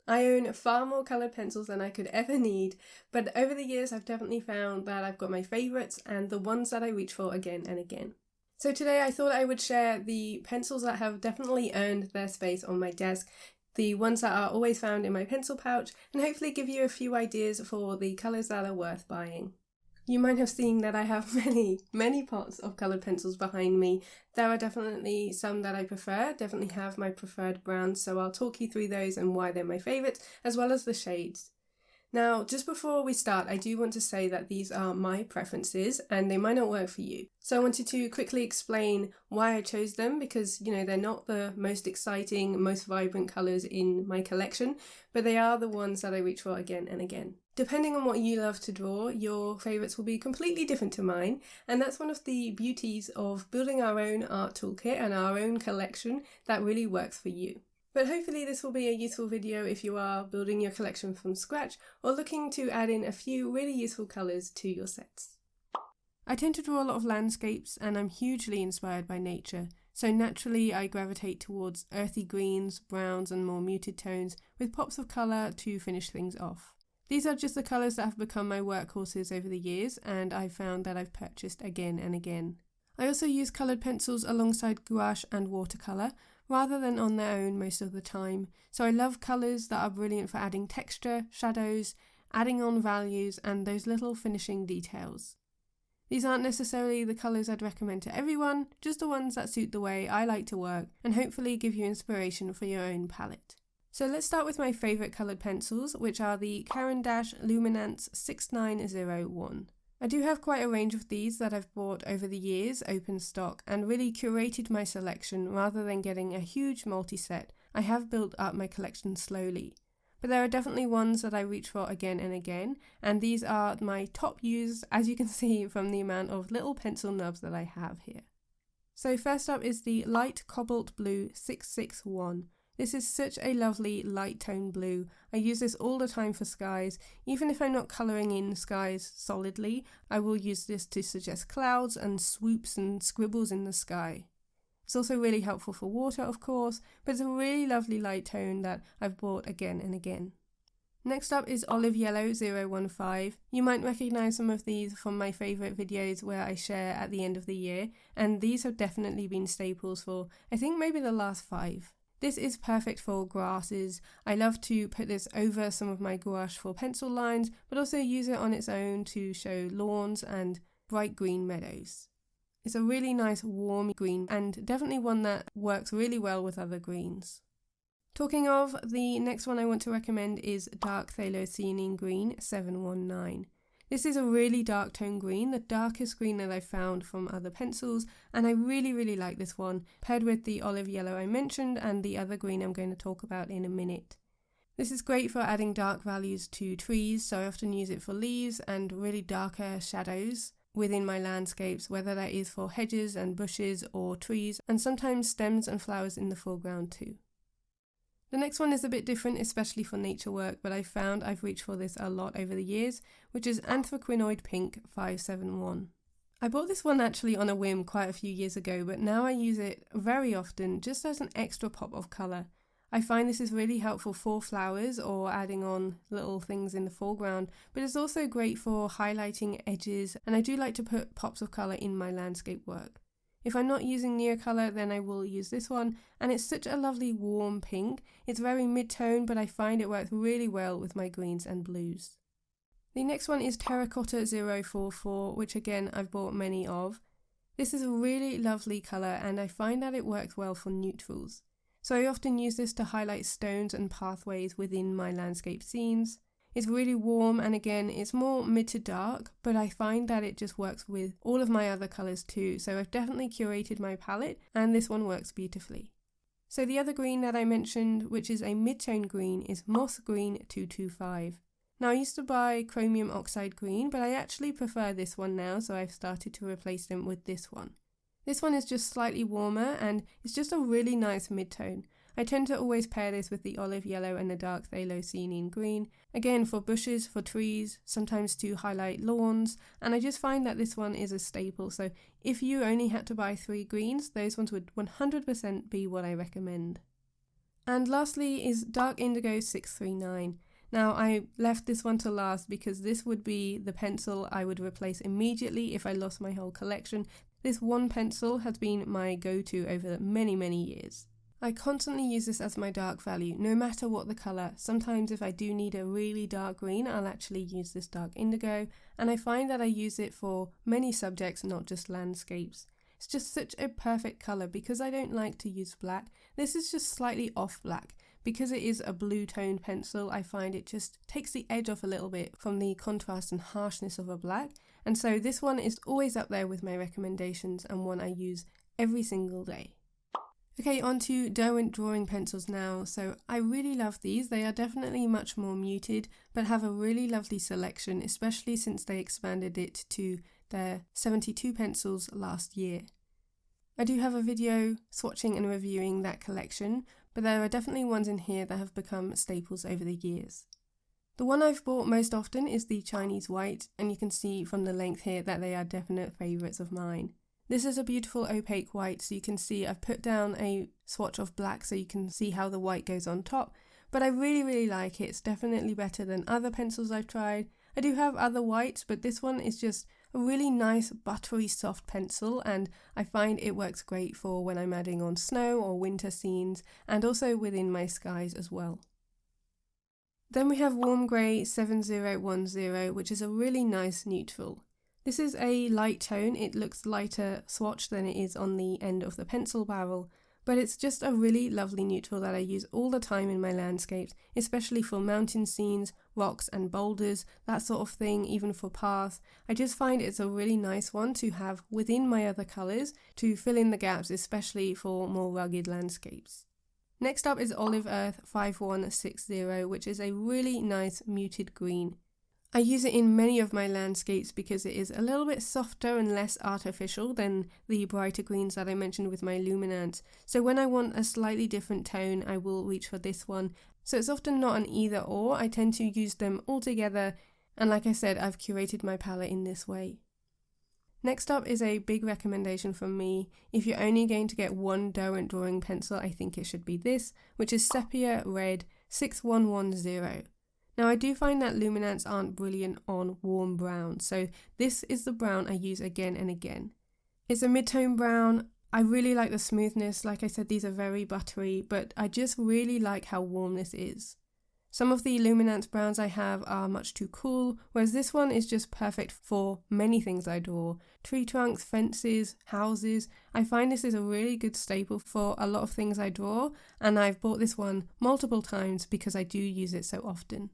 I own far more coloured pencils than I could ever need, but over the years I've definitely found that I've got my favourites and the ones that I reach for again and again. So today I thought I would share the pencils that have definitely earned their space on my desk, the ones that are always found in my pencil pouch, and hopefully give you a few ideas for the colours that are worth buying. You might have seen that I have many pots of coloured pencils behind me. There are definitely some that I prefer, definitely have my preferred brands, so I'll talk you through those and why they're my favourites, as well as the shades. Now, just before we start, I do want to say that these are my preferences and they might not work for you. So I wanted to quickly explain why I chose them because, they're not the most exciting, most vibrant colours in my collection, but they are the ones that I reach for again and again. Depending on what you love to draw, your favourites will be completely different to mine, and that's one of the beauties of building our own art toolkit and our own collection that really works for you. But hopefully this will be a useful video if you are building your collection from scratch or looking to add in a few really useful colours to your sets. I tend to draw a lot of landscapes and I'm hugely inspired by nature, so naturally I gravitate towards earthy greens, browns and more muted tones with pops of colour to finish things off. These are just the colours that have become my workhorses over the years and I've found that I've purchased again and again. I also use coloured pencils alongside gouache and watercolour, rather than on their own most of the time, so I love colours that are brilliant for adding texture, shadows, adding on values and those little finishing details. These aren't necessarily the colours I'd recommend to everyone, just the ones that suit the way I like to work and hopefully give you inspiration for your own palette. So let's start with my favourite coloured pencils, which are the Caran d'Ache Luminance 6901. I do have quite a range of these that I've bought over the years, open stock, and really curated my selection rather than getting a huge multi-set. I have built up my collection slowly. But there are definitely ones that I reach for again and again, and these are my top used, as you can see from the amount of little pencil nubs that I have here. So first up is the Light Cobalt Blue 661. This is such a lovely light tone blue. I use this all the time for skies. Even if I'm not colouring in skies solidly, I will use this to suggest clouds and swoops and scribbles in the sky. It's also really helpful for water, of course, but it's a really lovely light tone that I've bought again and again. Next up is Olive Yellow 015. You might recognise some of these from my favourite videos where I share at the end of the year, and these have definitely been staples for, I think, maybe the last 5. This is perfect for grasses. I love to put this over some of my gouache for pencil lines, but also use it on its own to show lawns and bright green meadows. It's a really nice warm green and definitely one that works really well with other greens. Talking of, the next one I want to recommend is Dark Thalocyanine Green 719. This is a really dark tone green, the darkest green that I've found from other pencils, and I really like this one, paired with the olive yellow I mentioned and the other green I'm going to talk about in a minute. This is great for adding dark values to trees, so I often use it for leaves and really darker shadows within my landscapes, whether that is for hedges and bushes or trees, and sometimes stems and flowers in the foreground too. The next one is a bit different, especially for nature work, but I've found I've reached for this a lot over the years, which is Anthraquinoid Pink 571. I bought this one actually on a whim quite a few years ago, but now I use it very often just as an extra pop of colour. I find this is really helpful for flowers or adding on little things in the foreground, but it's also great for highlighting edges, and I do like to put pops of colour in my landscape work. If I'm not using Neocolour, then I will use this one, and it's such a lovely warm pink. It's very mid-tone, but I find it works really well with my greens and blues. The next one is Terracotta 044, which again I've bought many of. This is a really lovely colour, and I find that it works well for neutrals. So I often use this to highlight stones and pathways within my landscape scenes. It's really warm, and again, it's more mid to dark, but I find that it just works with all of my other colours too, so I've definitely curated my palette, and this one works beautifully. So the other green that I mentioned, which is a mid-tone green, is Moss Green 225. Now I used to buy Chromium Oxide Green, but I actually prefer this one now, so I've started to replace them with this one. This one is just slightly warmer, and it's just a really nice mid-tone. I tend to always pair this with the olive yellow and the dark Thalocyanine green, again for bushes, for trees, sometimes to highlight lawns, and I just find that this one is a staple, so if you only had to buy 3 greens, those ones would 100% be what I recommend. And lastly is Dark Indigo 639. Now I left this one to last because this would be the pencil I would replace immediately if I lost my whole collection. This one pencil has been my go-to over many years. I constantly use this as my dark value, no matter what the colour. Sometimes if I do need a really dark green, I'll actually use this dark indigo, and I find that I use it for many subjects, not just landscapes. It's just such a perfect colour because I don't like to use black. This is just slightly off black. Because it is a blue toned pencil, I find it just takes the edge off a little bit from the contrast and harshness of a black. And so this one is always up there with my recommendations and one I use every single day. Okay, on to Derwent drawing pencils now. So I really love these. They are definitely much more muted, but have a really lovely selection, especially since they expanded it to their 72 pencils last year. I do have a video swatching and reviewing that collection, but there are definitely ones in here that have become staples over the years. The one I've bought most often is the Chinese White, and you can see from the length here that they are definite favourites of mine. This is a beautiful opaque white, so you can see I've put down a swatch of black so you can see how the white goes on top, but I really like it. It's definitely better than other pencils I've tried. I do have other whites, but this one is just a really nice buttery soft pencil, and I find it works great for when I'm adding on snow or winter scenes, and also within my skies as well. Then we have Warm Grey 7010, which is a really nice neutral. This is a light tone. It looks lighter swatched than it is on the end of the pencil barrel, but it's just a really lovely neutral that I use all the time in my landscapes, especially for mountain scenes, rocks and boulders, that sort of thing, even for paths. I just find it's a really nice one to have within my other colours to fill in the gaps, especially for more rugged landscapes. Next up is Olive Earth 5160, which is a really nice muted green. I use it in many of my landscapes because it is a little bit softer and less artificial than the brighter greens that I mentioned with my Luminance. So when I want a slightly different tone, I will reach for this one. So it's often not an either or, I tend to use them all together, and like I said, I've curated my palette in this way. Next up is a big recommendation from me. If you're only going to get one Derwent drawing pencil, I think it should be this, which is Sepia Red 6110. Now I do find that Luminance aren't brilliant on warm brown, so this is the brown I use again and again. It's a mid-tone brown. I really like the smoothness. Like I said, these are very buttery, but I just really like how warm this is. Some of the Luminance browns I have are much too cool, whereas this one is just perfect for many things I draw. Tree trunks, fences, houses. I find this is a really good staple for a lot of things I draw, and I've bought this one multiple times because I do use it so often.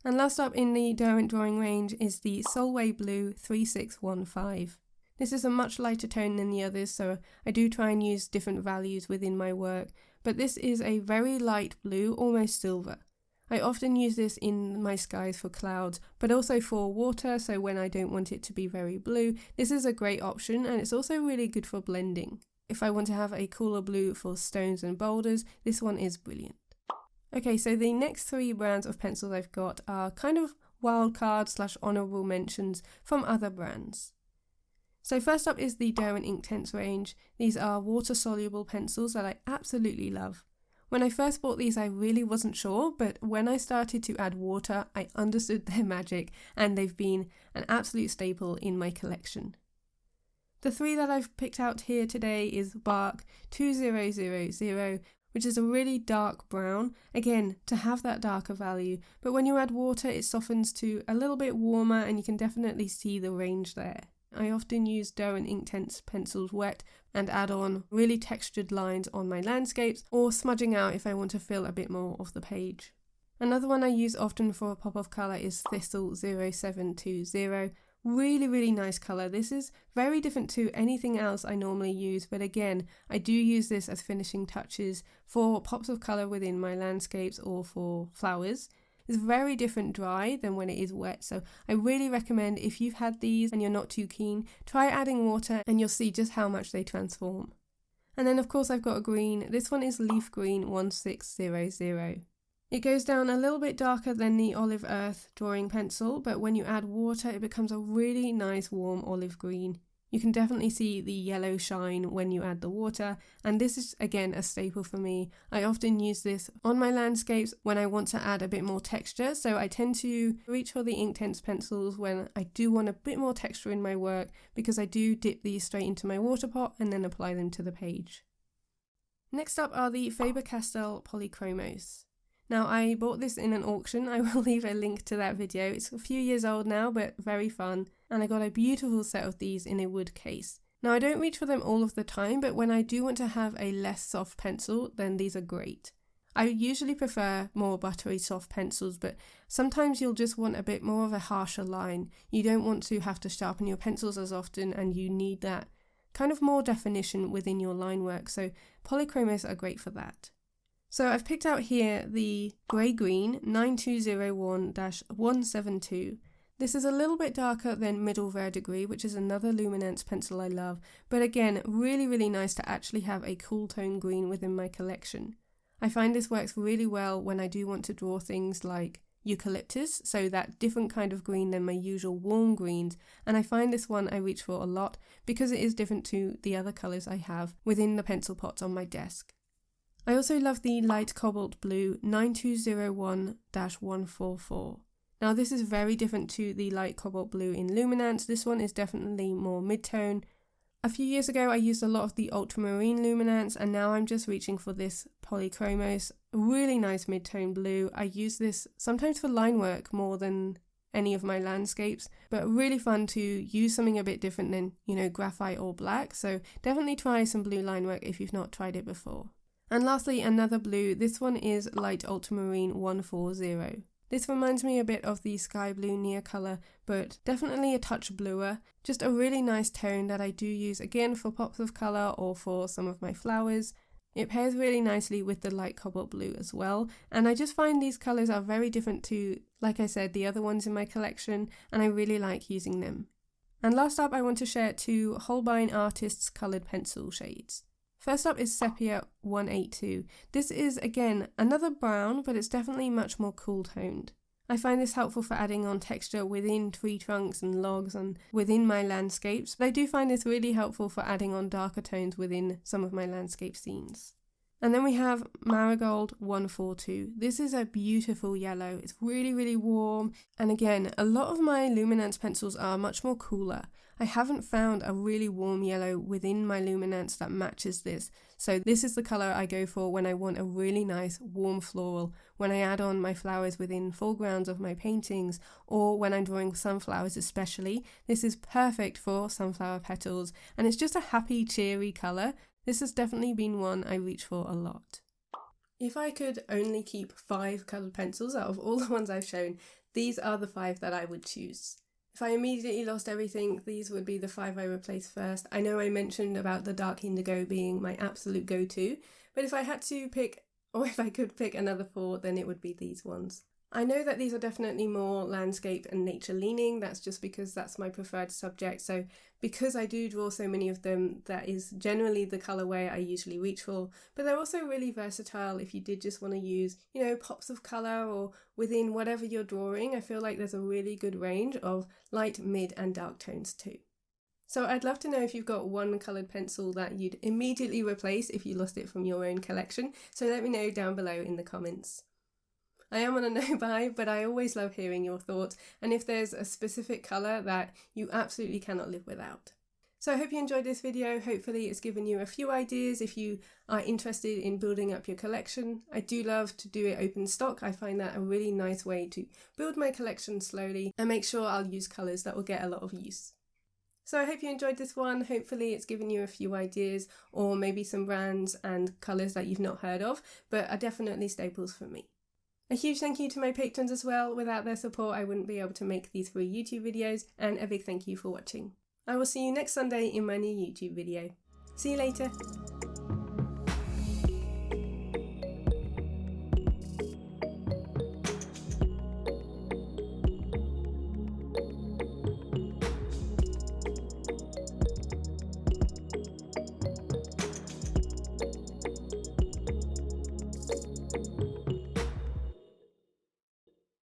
And last up in the Derwent drawing range is the Solway Blue 3615. This is a much lighter tone than the others, so I do try and use different values within my work, but this is a very light blue, almost silver. I often use this in my skies for clouds, but also for water, so when I don't want it to be very blue, this is a great option, and it's also really good for blending. If I want to have a cooler blue for stones and boulders, this one is brilliant. Okay, so the next three brands of pencils I've got are kind of wildcard / honourable mentions from other brands. So first up is the Derwent Inktense range. These are water-soluble pencils that I absolutely love. When I first bought these I really wasn't sure, but when I started to add water I understood their magic, and they've been an absolute staple in my collection. The three that I've picked out here today is Bark 2000, which is a really dark brown, again to have that darker value, but when you add water it softens to a little bit warmer and you can definitely see the range there. I often use Derwent Inktense pencils wet and add on really textured lines on my landscapes, or smudging out if I want to fill a bit more of the page. Another one I use often for a pop of colour is Thistle 0720. Really nice colour. This is very different to anything else I normally use, but again I do use this as finishing touches for pops of colour within my landscapes or for flowers. It's very different dry than when it is wet, so I really recommend if you've had these and you're not too keen, try adding water and you'll see just how much they transform. And then of course I've got a green. This one is Leaf Green 1600. It goes down a little bit darker than the Olive Earth drawing pencil, but when you add water it becomes a really nice warm olive green. You can definitely see the yellow shine when you add the water, and this is again a staple for me. I often use this on my landscapes when I want to add a bit more texture, so I tend to reach for the Inktense pencils when I do want a bit more texture in my work, because I do dip these straight into my water pot and then apply them to the page. Next up are the Faber Castell Polychromos. Now, I bought this in an auction. I will leave a link to that video. It's a few years old now, but very fun. And I got a beautiful set of these in a wood case. Now, I don't reach for them all of the time, but when I do want to have a less soft pencil, then these are great. I usually prefer more buttery soft pencils, but sometimes you'll just want a bit more of a harsher line. You don't want to have to sharpen your pencils as often, and you need that kind of more definition within your line work, so Polychromos are great for that. So I've picked out here the grey-green 9201-172. This is a little bit darker than Middle Verdigris, which is another Luminance pencil I love, but again, really nice to actually have a cool tone green within my collection. I find this works really well when I do want to draw things like eucalyptus, so that different kind of green than my usual warm greens, and I find this one I reach for a lot because it is different to the other colours I have within the pencil pots on my desk. I also love the light cobalt blue 9201-144. Now this is very different to the light cobalt blue in Luminance. This one is definitely more mid-tone. A few years ago I used a lot of the ultramarine Luminance, and now I'm just reaching for this Polychromos. Really nice mid-tone blue. I use this sometimes for line work more than any of my landscapes, but really fun to use something a bit different than, graphite or black. So definitely try some blue line work if you've not tried it before. And lastly, another blue. This one is light ultramarine 140. This reminds me a bit of the sky blue near colour, but definitely a touch bluer. Just a really nice tone that I do use again for pops of colour or for some of my flowers. It pairs really nicely with the light cobalt blue as well, and I just find these colours are very different to, like I said, the other ones in my collection, and I really like using them. And last up, I want to share 2 Holbein Artists coloured pencil shades. First up is Sepia 182. This is, again, another brown, but it's definitely much more cool toned. I find this helpful for adding on texture within tree trunks and logs and within my landscapes, but I do find this really helpful for adding on darker tones within some of my landscape scenes. And then we have Marigold 142. This is a beautiful yellow. It's really warm, and again, a lot of my Luminance pencils are much more cooler. I haven't found a really warm yellow within my Luminance that matches this, so this is the colour I go for when I want a really nice warm floral, when I add on my flowers within foregrounds of my paintings, or when I'm drawing sunflowers especially. This is perfect for sunflower petals, and it's just a happy, cheery colour. This has definitely been one I reach for a lot. If I could only keep 5 coloured pencils out of all the ones I've shown, these are the 5 that I would choose. If I immediately lost everything, these would be the 5 I replace first. I know I mentioned about the dark indigo being my absolute go-to, but if I had to pick, or if I could pick another 4, then it would be these ones. I know that these are definitely more landscape and nature leaning. That's just because that's my preferred subject. So because I do draw so many of them, that is generally the colourway I usually reach for. But they're also really versatile if you did just want to use, pops of colour or within whatever you're drawing. I feel like there's a really good range of light, mid and dark tones too. So I'd love to know if you've got one coloured pencil that you'd immediately replace if you lost it from your own collection. So let me know down below in the comments. I am on a no-buy, but I always love hearing your thoughts, and if there's a specific colour that you absolutely cannot live without. So I hope you enjoyed this video. Hopefully it's given you a few ideas if you are interested in building up your collection. I do love to do it open stock. I find that a really nice way to build my collection slowly and make sure I'll use colours that will get a lot of use. So I hope you enjoyed this one. Hopefully it's given you a few ideas, or maybe some brands and colours that you've not heard of, but are definitely staples for me. A huge thank you to my patrons as well. Without their support, I wouldn't be able to make these free YouTube videos, and a big thank you for watching. I will see you next Sunday in my new YouTube video. See you later.